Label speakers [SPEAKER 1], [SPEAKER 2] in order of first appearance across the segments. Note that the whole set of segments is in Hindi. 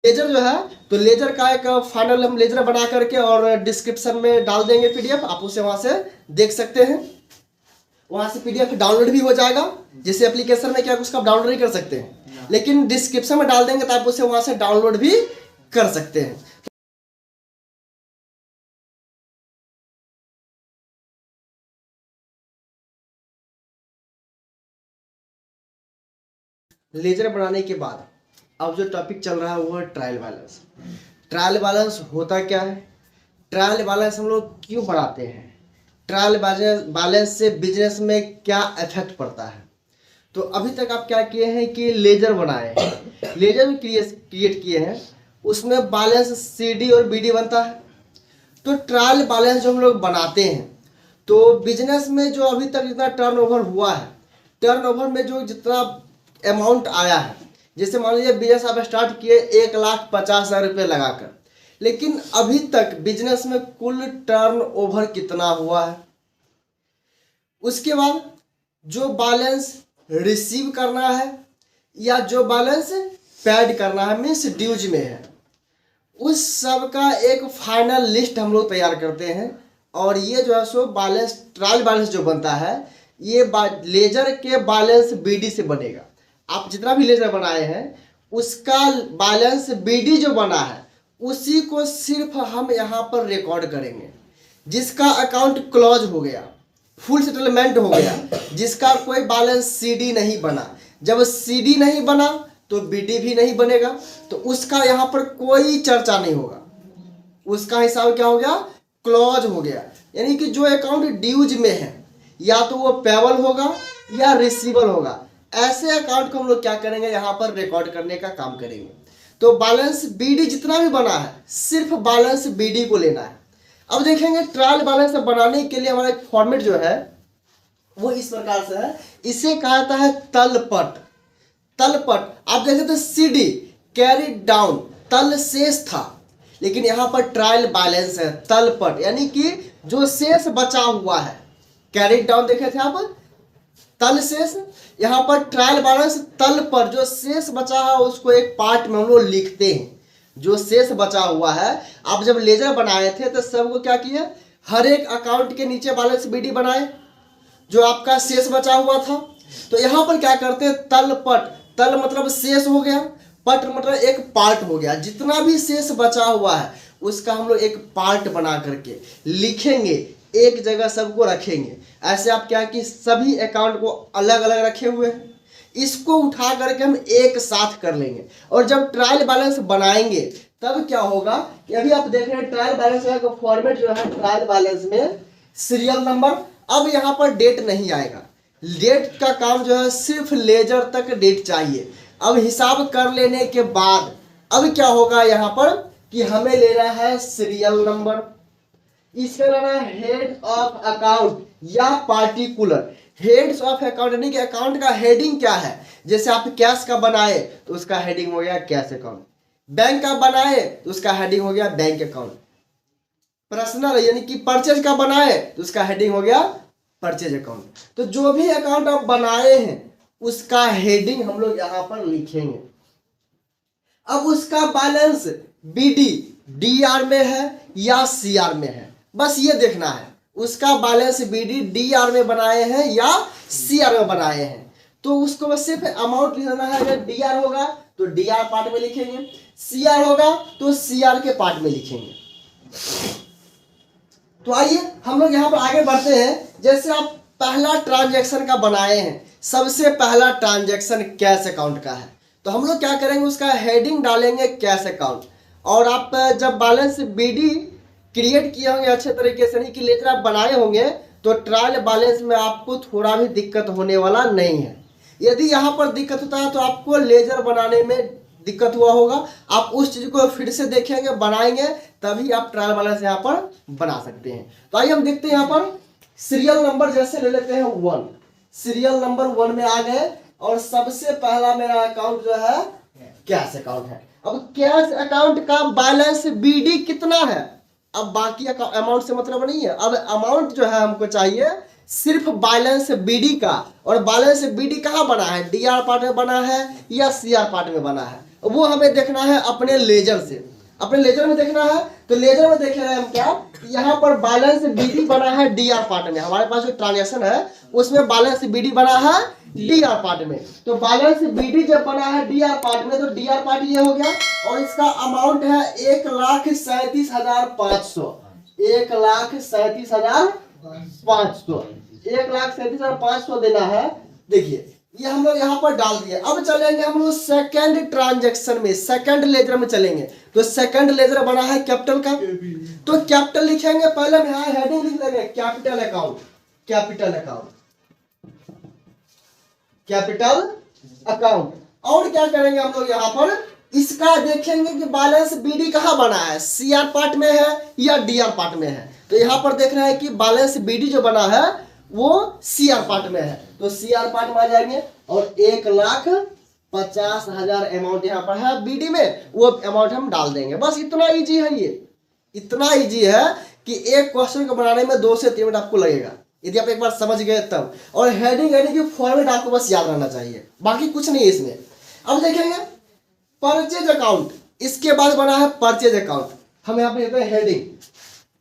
[SPEAKER 1] लेजर जो है, तो लेजर का एक फाइनल हम लेजर बना करके और डिस्क्रिप्शन में डाल देंगे पीडीएफ, आप उसे वहां से देख सकते हैं। वहां से पीडीएफ डाउनलोड भी हो जाएगा, जैसे एप्लीकेशन में क्या उसका डाउनलोड नहीं कर सकते हैं, लेकिन डिस्क्रिप्शन में डाल देंगे तो आप उसे वहां से डाउनलोड भी कर सकते हैं। लेजर बनाने के बाद अब जो टॉपिक चल रहा है वो है ट्रायल बैलेंस। ट्रायल बैलेंस होता क्या है, ट्रायल बैलेंस हम लोग क्यों बनाते हैं, ट्रायल बैलेंस से बिजनेस में क्या इफेक्ट पड़ता है। तो अभी तक आप क्या किए हैं कि लेजर बनाए हैं, लेजर भी क्रिएट किए हैं, उसमें बैलेंस सीडी और बीडी बनता है। तो ट्रायल बैलेंस जो हम लोग बनाते हैं, तो बिजनेस में जो अभी तक जितना टर्नओवर हुआ है, टर्नओवर में जो जितना अमाउंट आया है, जैसे मान लीजिए बिजनेस आप स्टार्ट किए 1,50,000 रुपये लगाकर, लेकिन अभी तक बिजनेस में कुल टर्नओवर कितना हुआ है, उसके बाद जो बैलेंस रिसीव करना है या जो बैलेंस पेड करना है मीन्स ड्यूज में है, उस सब का एक फाइनल लिस्ट हम लोग तैयार करते हैं। और ये जो है सो बैलेंस, ट्रायल बैलेंस जो बनता है, ये लेजर के बैलेंस बीडी से बनेगा। आप जितना भी लेजर बनाए हैं उसका बैलेंस बीडी जो बना है उसी को सिर्फ हम यहाँ पर रिकॉर्ड करेंगे। जिसका अकाउंट क्लोज हो गया, फुल सेटलमेंट हो गया, जिसका कोई बैलेंस सीडी नहीं बना, जब सीडी नहीं बना तो बीडी भी नहीं बनेगा, तो उसका यहाँ पर कोई चर्चा नहीं होगा, उसका हिसाब क्या हो गया, क्लोज हो गया। यानी कि जो अकाउंट ड्यूज में है या तो वो पेबल होगा या रिसीवेबल होगा, ऐसे अकाउंट को हम लोग क्या करेंगे, यहाँ पर रिकॉर्ड करने का काम करेंगे। तो बैलेंस बीडी जितना भी बना है सिर्फ बैलेंस बीडी को लेना है। अब देखेंगे ट्रायल बैलेंस बनाने के लिए हमारा एक फॉर्मेट जो है वो इस प्रकार से है, इसे कहा जाता है तलपट। तलपट आप देखें तो सीडी कैरी डाउन तल शेष था, लेकिन यहाँ पर ट्रायल बैलेंस है तलपट, यानी कि जो शेष बचा हुआ है। कैरी डाउन देखे थे आप, तल शेष, यहाँ पर ट्रायल बैलेंस तल पर जो शेष बचा है उसको एक पार्ट में हम लोग लिखते हैं। जो शेष बचा हुआ है, आप जब लेजर बनाए थे तो सबको क्या किया, हर एक अकाउंट के नीचे बैलेंस बीडी बनाए जो आपका शेष बचा हुआ था। तो यहाँ पर क्या करते हैं, तल पट, तल मतलब शेष हो गया, पट मतलब एक पार्ट हो गया, जितना भी शेष बचा हुआ है उसका हम लोग एक पार्ट बना करके लिखेंगे, एक जगह सबको रखेंगे। ऐसे आप क्या कि सभी अकाउंट को अलग अलग रखे हुए हैं, इसको उठा करके हम एक साथ कर लेंगे। और जब ट्रायल बैलेंस बनाएंगे तब क्या होगा कि अभी आप देख रहे हैं ट्रायल बैलेंस का फॉर्मेट जो है, ट्रायल बैलेंस में सीरियल नंबर, अब यहाँ पर डेट नहीं आएगा, डेट का काम जो है सिर्फ लेजर तक डेट चाहिए। अब हिसाब कर लेने के बाद अब क्या होगा यहाँ पर कि हमें लेना है सीरियल नंबर, इसका लेना है हेड ऑफ अकाउंट या पार्टिकुलर। हेड्स ऑफ अकाउंट यानी कि अकाउंट का हेडिंग क्या है, जैसे आप कैश का बनाए तो उसका हेडिंग हो गया कैश अकाउंट, बैंक का बनाए तो उसका हेडिंग हो गया बैंक अकाउंट, पर्सनल यानी कि परचेज का बनाए तो उसका हेडिंग हो गया परचेज अकाउंट। तो जो भी अकाउंट आप बनाए हैं उसका हेडिंग हम लोग यहाँ पर लिखेंगे। अब उसका बैलेंस बीडी डीआर में है या सीआर में है, बस ये देखना है उसका बैलेंस बीडी डीआर में बनाए हैं या सीआर में बनाए हैं। तो उसको बस सिर्फ अमाउंट लिखना है, अगर डीआर होगा तो डीआर पार्ट में लिखेंगे, सीआर होगा तो सीआर के पार्ट में लिखेंगे। तो आइए हम लोग यहाँ पर आगे बढ़ते हैं। जैसे आप पहला ट्रांजैक्शन का बनाए हैं, सबसे पहला ट्रांजैक्शन कैश अकाउंट का है, तो हम लोग क्या करेंगे, उसका हेडिंग डालेंगे कैश अकाउंट। और आप जब बैलेंस बीडी क्रिएट किए होंगे अच्छे तरीके से, नहीं कि लेजर आप बनाए होंगे, तो ट्रायल बैलेंस में आपको थोड़ा भी दिक्कत होने वाला नहीं है। यदि यहाँ पर दिक्कत होता है तो आपको लेजर बनाने में दिक्कत हुआ होगा, आप उस चीज को फिर से देखेंगे, बनाएंगे, तभी आप ट्रायल बैलेंस यहाँ पर बना सकते हैं। तो आइए हम देखते हैं यहाँ पर सीरियल नंबर, जैसे ले लेते हैं 1, सीरियल नंबर 1 में आ गए और सबसे पहला मेरा अकाउंट जो है कैश अकाउंट है। अब कैश अकाउंट का बैलेंस बीडी कितना है, अब बाकी अमाउंट से मतलब नहीं है, अब अमाउंट जो है हमको चाहिए सिर्फ बैलेंस बीडी का। और बैलेंस बीडी कहाँ बना है, डीआर पार्ट में बना है या सीआर पार्ट में बना है, वो हमें देखना है अपने लेजर से, अपने लेजर में देखना है। तो लेजर में देख रहे हैं हम क्या, यहाँ पर बैलेंस बीडी बना है डीआर पार्ट में, हमारे पास जो ट्रांजैक्शन है उसमें बैलेंस बीडी बना है डीआर पार्ट में। तो बैलेंस बीडी जब बना है डीआर पार्ट में, तो डीआर पार्ट ये हो गया और इसका अमाउंट है 1,37,500, 1,37,500, 1,37,500 देना है। देखिए ये हम लोग यहाँ पर डाल दिए। अब चलेंगे हम लोग सेकंड ट्रांजैक्शन में, सेकंड लेजर में चलेंगे। तो सेकंड लेजर बना है कैपिटल का, तो कैपिटल लिखेंगे, पहले हम यहाँ हेडिंग लिख लेंगे capital account, capital account, capital account. और क्या करेंगे हम लोग यहाँ पर, इसका देखेंगे कि बैलेंस बीडी कहाँ बना है, सीआर पार्ट में है या डीआर पार्ट में है। तो यहाँ पर देख रहे हैं कि बैलेंस बीडी जो बना है वो सीआर पार्ट में है, तो सीआर पार्ट में आ जाएंगे और 1,50,000 अमाउंट यहाँ पर है बीडी में, वो अमाउंट हम डाल देंगे। बस इतना इजी है, ये इतना इजी है कि एक क्वेश्चन को बनाने में 2 से 3 मिनट आपको लगेगा, यदि आप एक बार समझ गए तब। और हेडिंग की फॉर्मेट आपको बस याद रहना चाहिए, बाकी कुछ नहीं है इसमें। अब देखेंगे परचेज अकाउंट, इसके बाद बना है परचेज अकाउंट। हम यहाँ पे लिखते हैं हेडिंग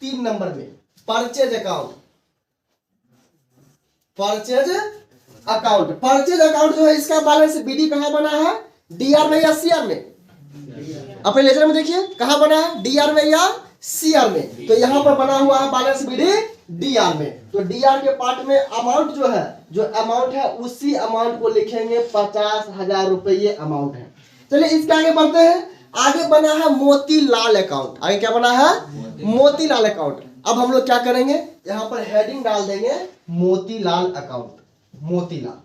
[SPEAKER 1] 3 नंबर में purchase account, purchase account. Purchase account जो है इसका बैलेंस बीडी कहाँ बना है, डीआर में या सीआर में, अपने लेजर में देखिए कहाँ बना है, डीआर में या सीआर में। तो यहाँ पर बना हुआ है बैलेंस बीडी डीआर में। तो डीआर के पार्ट में अमाउंट जो है, जो अमाउंट है उसी अमाउंट को लिखेंगे, 50,000 रुपए ये अमाउंट है। चलिए इसके आगे बढ़ते हैं। आगे बना है मोतीलाल अकाउंट, आगे क्या बना है, मोतीलाल अकाउंट। अब हम लोग क्या करेंगे, यहाँ पर हेडिंग डाल देंगे मोतीलाल अकाउंट, मोतीलाल,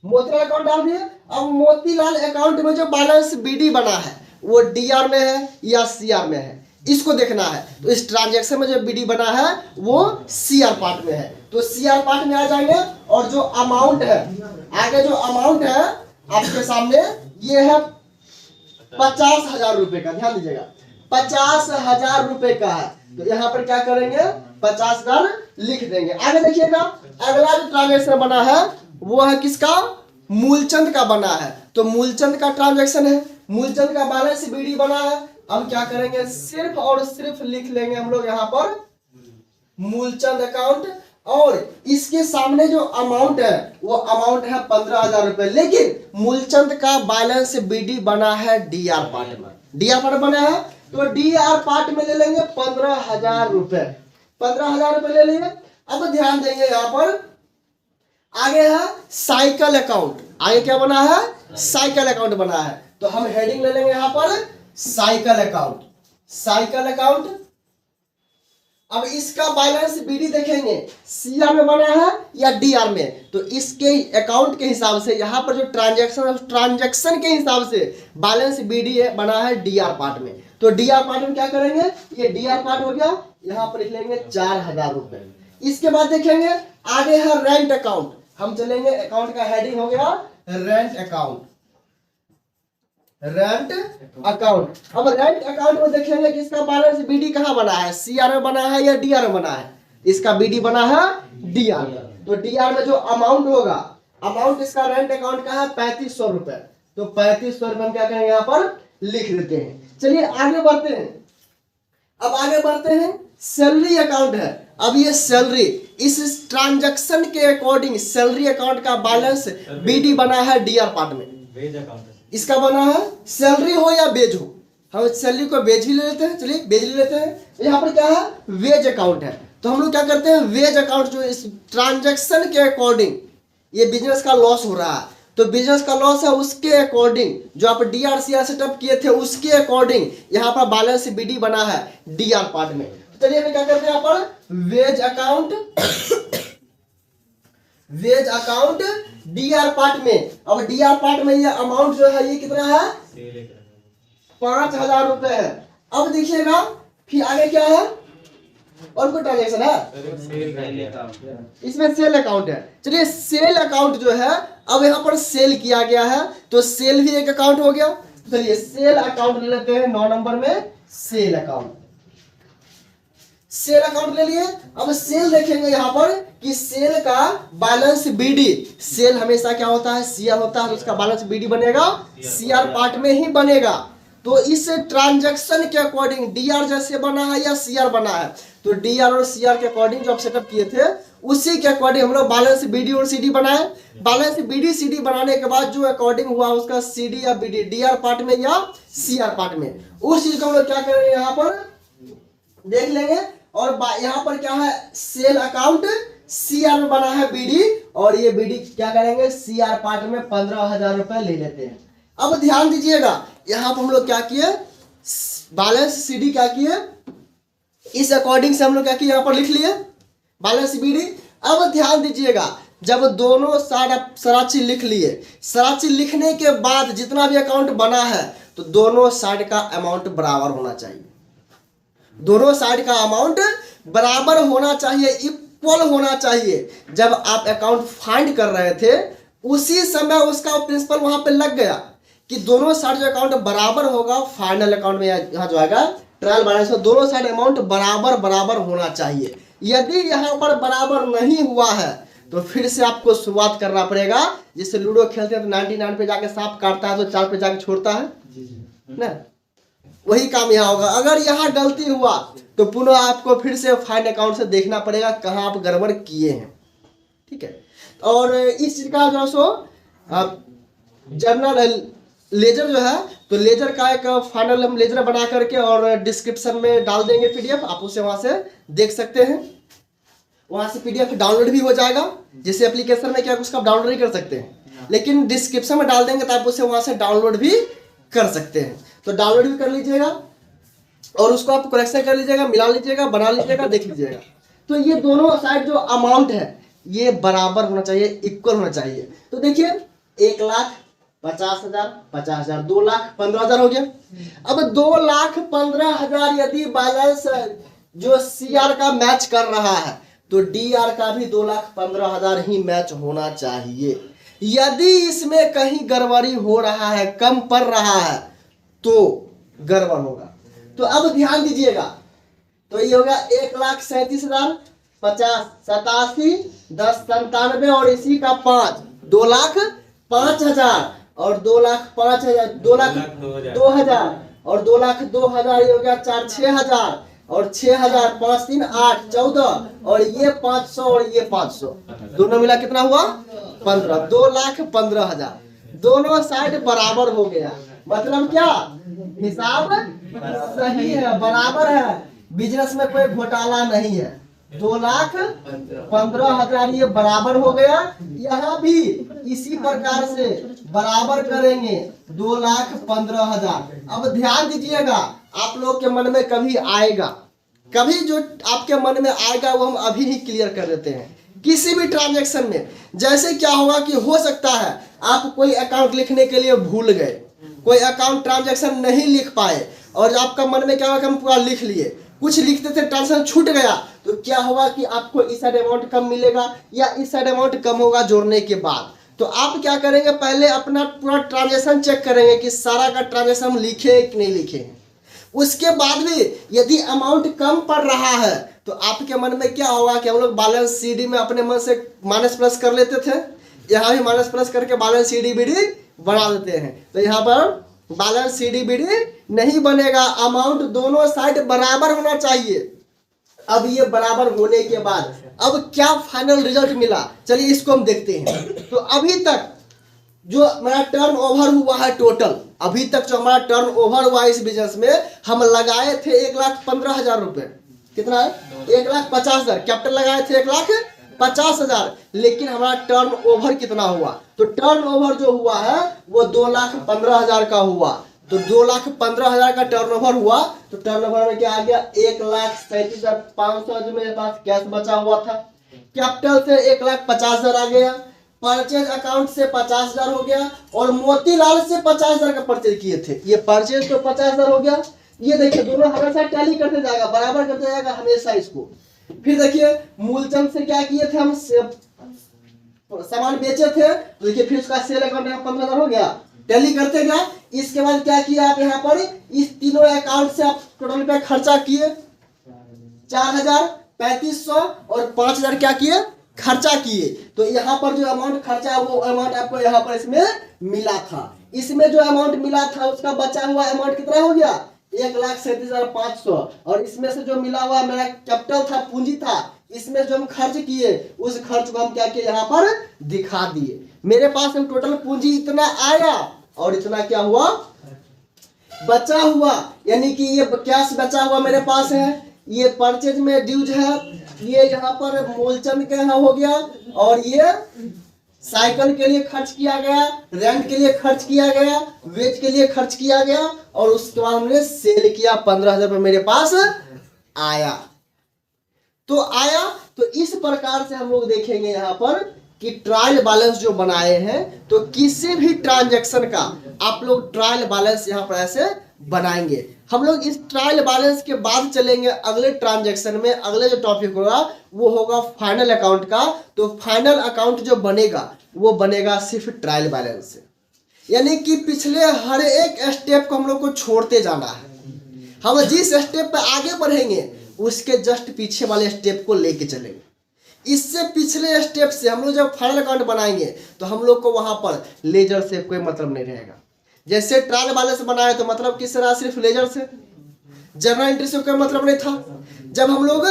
[SPEAKER 1] मोतीलाल अकाउंट डाल दिए। अब मोतीलाल अकाउंट में जो बैलेंस बीडी बना है वो डीआर में है या सीआर में है, इसको देखना है। तो इस ट्रांजैक्शन में जो बीडी बना है वो सीआर पार्ट में है, तो सीआर पार्ट में आ जाएंगे। और जो अमाउंट है, आगे जो अमाउंट है आपके सामने ये है 50,000 रुपए का, ध्यान दीजिएगा 50,000 रुपए का है। तो यहाँ पर क्या करेंगे, 50,000 लिख देंगे। आगे देखिएगा अगला जो ट्रांजैक्शन बना है वो है किसका, मूलचंद का बना है। तो मूलचंद का ट्रांजैक्शन है, मूलचंद का बैलेंस बीडी बना है। अब क्या करेंगे, सिर्फ और सिर्फ लिख लेंगे हम लोग यहाँ पर मूलचंद अकाउंट, और इसके सामने जो अमाउंट है वो अमाउंट है 15,000 रुपए। लेकिन मूलचंद का बैलेंस बीडी बना है डीआर पार्ट में, डीआर पार्ट बना है, तो डीआर पार्ट में ले लेंगे 15,000 रुपए, 15,000 रुपए ले लेंगे। अब ध्यान देंगे यहाँ पर आगे है साइकिल अकाउंट, आगे क्या बना है, साइकिल अकाउंट बना है। तो हम हेडिंग ले लेंगे यहाँ पर साइकिल अकाउंट, साइकिल अकाउंट। अब इसका बैलेंस बीडी देखेंगे सीआर में बना है या डीआर में, तो इसके अकाउंट के हिसाब से यहाँ पर जो ट्रांजैक्शन के हिसाब से बैलेंस बीडी बना है डीआर पार्ट में। तो डीआर पार्ट में क्या करेंगे, ये डीआर पार्ट हो गया, यहाँ पर लिख लेंगे 4,000 रुपए। इसके बाद देखेंगे आगे है रेंट अकाउंट, हम चलेंगे अकाउंट का हेडिंग हो गया रेंट अकाउंट, रेंट अकाउंट। अब रेंट अकाउंट में देखेंगे कि इसका बैलेंस बीडी कहाँ बना है, सीआर में बना है या डीआर में बना है। इसका बीडी बना है डीआर में, तो डीआर में जो अमाउंट होगा, अमाउंट इसका रेंट अकाउंट का है 3,500 रुपए। तो 3,500 रुपए हम क्या करेंगे, यहाँ पर लिख देते हैं। चलिए आगे बढ़ते हैं। अब आगे बढ़ते हैं, सैलरी अकाउंट है। अब ये सैलरी, इस ट्रांजैक्शन के अकॉर्डिंग सैलरी अकाउंट का बैलेंस बीडी बना है डीआर पार्ट में, वेज अकाउंट इसका बना है, सैलरी हो या बेज हो, हम सैलरी को बेज भी ले लेते हैं। चलिए बेज ले लेते हैं। यहाँ पर क्या है, वेज अकाउंट है। तो हम लोग क्या करते हैं, वेज अकाउंट जो इस ट्रांजैक्शन के अकॉर्डिंग ये बिजनेस का लॉस हो रहा है, तो बिजनेस का लॉस है उसके अकॉर्डिंग जो आप डीआर सीआर सेटअप किए थे उसके अकॉर्डिंग यहाँ पर बैलेंस बीडी बना है डीआर पार्ट में। तो चलिए हम क्या करते हैं, यहाँ पर wage account, wage account DR part में। अब डीआर पार्ट में ये अमाउंट जो है ये कितना है, 5,000 रुपए है। अब देखिएगा फिर आगे क्या है, और कोई ट्रांजेक्शन है, इसमें सेल अकाउंट है। चलिए सेल अकाउंट जो है, अब यहाँ पर सेल किया गया है तो सेल भी एक अकाउंट हो गया। चलिए सेल अकाउंट ले लेते हैं 9 नंबर में, सेल अकाउंट। सेल अकाउंट ले लिए। अब सेल देखेंगे यहाँ पर कि सेल का बैलेंस बीडी, सेल हमेशा क्या होता है, सीआर होता है, तो उसका बैलेंस बीडी बनेगा, सीआर पार्ट में ही बनेगा। तो इस ट्रांजैक्शन के अकॉर्डिंग डीआर जैसे बना है या सीआर बना है, तो डीआर और सीआर के अकॉर्डिंग जो आप सेटअप किए थे उसी के अकॉर्डिंग हम लोग बैलेंस बीडी और सीडी बनाए। बैलेंस बीडी सीडी बनाने के बाद जो अकॉर्डिंग हुआ उसका सीडी या बीडी डीआर पार्ट में या सीआर पार्ट में, उस चीज को हम लोग क्या करेंगे यहाँ पर देख लेंगे। और यहाँ पर क्या है, सेल अकाउंट सीआर में बना है बीडी, और ये बीडी क्या करेंगे, सीआर पार्ट में 15,000 रुपए ले लेते हैं। अब ध्यान दीजिएगा यहाँ पर हम लोग क्या किए, बैलेंस सीडी क्या किए, इस अकॉर्डिंग से हम लोग क्या किए, यहाँ पर लिख लिए बैलेंस बीडी। अब ध्यान दीजिएगा, जब दोनों साइड आप सारा चीज लिख लिए, सारा चीज लिखने के बाद जितना भी अकाउंट बना है तो दोनों साइड का अमाउंट बराबर होना चाहिए, दोनों साइड का अमाउंट बराबर होना चाहिए, इक्वल होना चाहिए। जब आप अकाउंट फाइंड कर रहे थे उसी समय उसका प्रिंसिपल वहां पे लग गया कि दोनों साइड जो अकाउंट बराबर होगा, फाइनल अकाउंट में यहाँ जो आएगा ट्रायल बैलेंस में दोनों साइड अमाउंट बराबर बराबर होना चाहिए। यदि यहाँ पर बराबर नहीं हुआ है तो फिर से आपको शुरुआत करना पड़ेगा। जैसे लूडो खेलते हैं तो 99 पे जाके सांप काटता है तो 4 पे जाके छोड़ता है ना, वही काम यहाँ होगा। अगर यहाँ गलती हुआ तो पुनः आपको फिर से फाइंड अकाउंट से देखना पड़ेगा कहाँ आप गड़बड़ किए हैं, ठीक है। और इस चीज का जो सो जर्नल लेजर जो है, तो लेजर का एक फाइनल हम लेजर बना करके और डिस्क्रिप्शन में डाल देंगे पीडीएफ, आप उसे वहां से देख सकते हैं, वहां से पीडीएफ डाउनलोड भी हो जाएगा। जैसे एप्लीकेशन में क्या उसका डाउनलोड नहीं कर सकते हैं, लेकिन डिस्क्रिप्शन में डाल देंगे तो आप उसे वहां से डाउनलोड भी कर सकते हैं। तो डाउनलोड भी कर लीजिएगा और उसको आप करेक्शन कर लीजिएगा, मिला लीजिएगा, बना लीजिएगा, देख लीजिएगा। तो ये दोनों साइड जो अमाउंट है ये बराबर होना चाहिए, इक्वल होना चाहिए। तो देखिए 1,50,000 50,000, 2,15,000 हो गया। अब 2,15,000 यदि बैलेंस जो सीआर का मैच कर रहा है तो डीआर का भी 2,15,000 ही मैच होना चाहिए। यदि इसमें कहीं गड़बड़ी हो रहा है, कम पड़ रहा है तो गड़बड़ होगा। तो अब ध्यान दीजिएगा, तो ये होगा 1,37,000 50 87 10 97 और इसी का 5 2,05,000 और 2,05,000 2,02,000 और 2,02,000 ये हो गया 4 6,000 और 6,000 5 3 8 14 और ये 500 और ये 500 दोनों मिला कितना हुआ 15 2,15,000। दोनों साइड बराबर हो गया, मतलब क्या हिसाब सही है, बराबर है, बिजनेस में कोई घोटाला नहीं है। 2,15,000 ये बराबर हो गया। यहाँ भी इसी प्रकार से बराबर करेंगे 2,15,000। अब ध्यान दीजिएगा, आप लोग के मन में कभी आएगा, कभी जो आपके मन में आएगा वो हम अभी ही क्लियर कर देते हैं। किसी भी ट्रांजैक्शन में जैसे क्या होगा कि हो सकता है आप कोई अकाउंट लिखने के लिए भूल गए, कोई अकाउंट ट्रांजैक्शन नहीं लिख पाए और आपका मन में क्या होगा कि हम पूरा लिख लिए, कुछ लिखते थे ट्रांजैक्शन छूट गया, तो क्या होगा कि आपको इस साइड अमाउंट कम मिलेगा या इस साइड अमाउंट कम होगा जोड़ने के बाद। तो आप क्या करेंगे, पहले अपना पूरा ट्रांजैक्शन चेक करेंगे कि सारा का ट्रांजैक्शन हम लिखे कि नहीं लिखे। उसके बाद भी यदि अमाउंट कम पड़ रहा है तो आपके मन में क्या होगा कि हम लोग बैलेंस सीडी में अपने मन से माइनस प्लस कर लेते थे, यहाँ भी माइनस प्लस करके बैलेंस सीडी बीडी बना देते हैं। तो यहाँ पर बैलेंस सीडी बीडी नहीं बनेगा, अमाउंट दोनों साइड बराबर होना चाहिए। अब ये बराबर होने के बाद अब क्या फाइनल रिजल्ट मिला, चलिए इसको हम देखते हैं। तो अभी तक जो हमारा टर्न ओवर हुआ है टोटल, अभी तक जो हमारा टर्न ओवर हुआ है इस बिजनेस में, हम लगाए थे 1,15,000 रुपए, कितना है 1,50,000, कैपिटल लगाए थे 1,50,000, लेकिन हमारा टर्न ओवर कितना हुआ, तो टर्न ओवर जो हुआ है वो 2,15,000 का हुआ। तो 2,15,000 का टर्नओवर हुआ, तो टर्नओवर में क्या आ गया 1,37,500 जो मेरे पास कैश बचा हुआ था, कैपिटल से 1,50,000 आ गया, परचेज अकाउंट से 50,000 हो गया और मोतीलाल से 50,000 का परचेज किए थे, ये परचेज तो 50,000 हो गया। ये देखिए दोनों हमेशा टैली करते जाएगा, बराबर करते जाएगा हमेशा इसको। फिर देखिए मूलचंद से क्या किए थे, हम सामान बेचे थे, तो देखिए फिर उसका सेल अकाउंट 15,000 हो गया, टैली करते गया। इसके बाद क्या किया आप यहाँ पर, इस तीनों अकाउंट से आप टोटल पे खर्चा किए, 4000, 3500 और 5000 क्या किए, खर्चा किए। तो यहाँ पर जो अमाउंट खर्चा है वो अमाउंट आपको यहाँ पर इसमें मिला था। इसमें जो अमाउंट मिला था उसका बचा हुआ अमाउंट कितना हो गया, 1,37,500। और इसमें से जो मिला हुआ मेरा कैपिटल था, पूंजी था, इसमें जो हम खर्च किए उस खर्च को हम क्या किए, यहाँ पर दिखा दिए। मेरे पास टोटल पूंजी इतना आया और इतना क्या हुआ, बचा हुआ। यानी कि ये कैश बचा हुआ मेरे पास है, ये परचेज में ड्यूज है, ये यहाँ पर मूलचंद के यहाँ हो गया, और ये साइकिल के लिए खर्च किया गया, रेंट के लिए खर्च किया गया, वेज के लिए खर्च किया गया, और उसके बाद हमने सेल किया, 15,000 रुपये मेरे पास आया। तो आया, तो इस प्रकार से हम लोग देखेंगे यहाँ पर कि ट्रायल बैलेंस जो बनाए हैं, तो किसी भी ट्रांजैक्शन का आप लोग ट्रायल बैलेंस यहाँ पर ऐसे बनाएंगे। हम लोग इस ट्रायल बैलेंस के बाद चलेंगे अगले ट्रांजैक्शन में। अगले जो टॉपिक होगा वो होगा फाइनल अकाउंट का। तो फाइनल अकाउंट जो बनेगा वो बनेगा सिर्फ ट्रायल बैलेंस से, यानी कि पिछले हर एक स्टेप को हम लोग को छोड़ते जाना है। हम जिस स्टेप पे आगे बढ़ेंगे उसके जस्ट पीछे वाले स्टेप को लेके चलेंगे। इससे पिछले स्टेप से हम लोग जब फाइनल अकाउंट बनाएंगे तो हम लोग को वहां पर लेजर से कोई मतलब नहीं रहेगा। जैसे ट्रायल बैलेंस बनाए तो मतलब किस तरह, सिर्फ लेजर से, जर्नल एंट्री से कोई मतलब नहीं था। जब हम लोग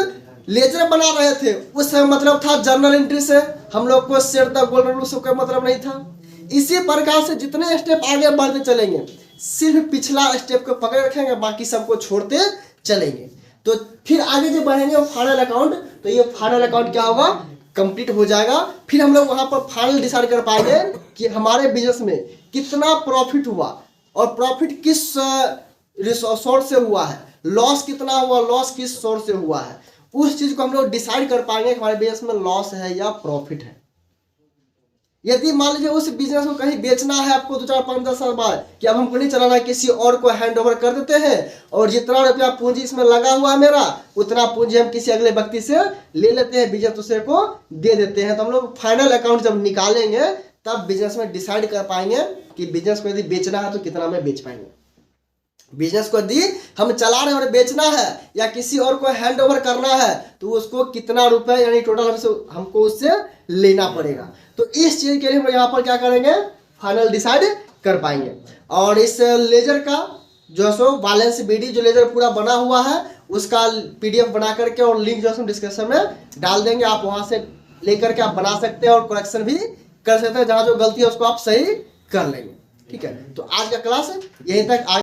[SPEAKER 1] लेजर बना रहे थे उस समय मतलब था जर्नल एंट्री से, हम लोग को शेयर द गोल्डन रूल से कोई मतलब नहीं था। इसी प्रकार से जितने स्टेप आगे बढ़ते चलेंगे सिर्फ पिछला स्टेप को पकड़ रखेंगे, बाकी सबको छोड़ते चलेंगे। तो फिर आगे जो बढ़ेंगे वो फाइनल अकाउंट, तो ये फाइनल अकाउंट क्या होगा, कंप्लीट हो जाएगा। फिर हम लोग वहां पर फाइनल डिसाइड कर पाएंगे कि हमारे बिजनेस में कितना प्रॉफिट हुआ और प्रॉफिट किस सोर्स से हुआ है, लॉस कितना हुआ, लॉस किस सोर्स से हुआ है। उस चीज को हम लोग डिसाइड कर पाएंगे कि हमारे बिजनेस में लॉस है या प्रॉफिट है। यदि मान लीजिए उस बिजनेस को कहीं बेचना है आपको 2, 4, 5, 10 साल बाद, कि अब हमको नहीं चलाना है, किसी और को हैंड ओवर कर देते हैं, और जितना रुपया पूंजी इसमें लगा हुआ है मेरा, उतना पूंजी हम किसी अगले व्यक्ति से ले लेते हैं, बिजनेस दूसरे को दे देते हैं। तो हम लोग फाइनल अकाउंट जब निकालेंगे तब बिजनेस में डिसाइड कर पाएंगे कि बिजनेस को यदि बेचना है तो कितना में बेच पाएंगे। बिजनेस को यदि हम चला रहे हैं और बेचना है या किसी और को हैंड ओवर करना है तो उसको कितना रुपए यानी टोटल हमको उससे लेना पड़ेगा। तो इस चीज के लिए हम यहाँ पर क्या करेंगे, फाइनल डिसाइड कर पाएंगे। और इस लेजर का जो सो बैलेंस बीडी जो लेजर पूरा बना हुआ है उसका पीडीएफ बना करके और लिंक जो है डिस्क्रिप्शन में डाल देंगे, आप वहां से लेकर के आप बना सकते हैं और करेक्शन भी कर सकते हैं, जहां जो गलती है उसको आप सही कर लेंगे। ठीक है, तो आज का क्लास यहीं तक।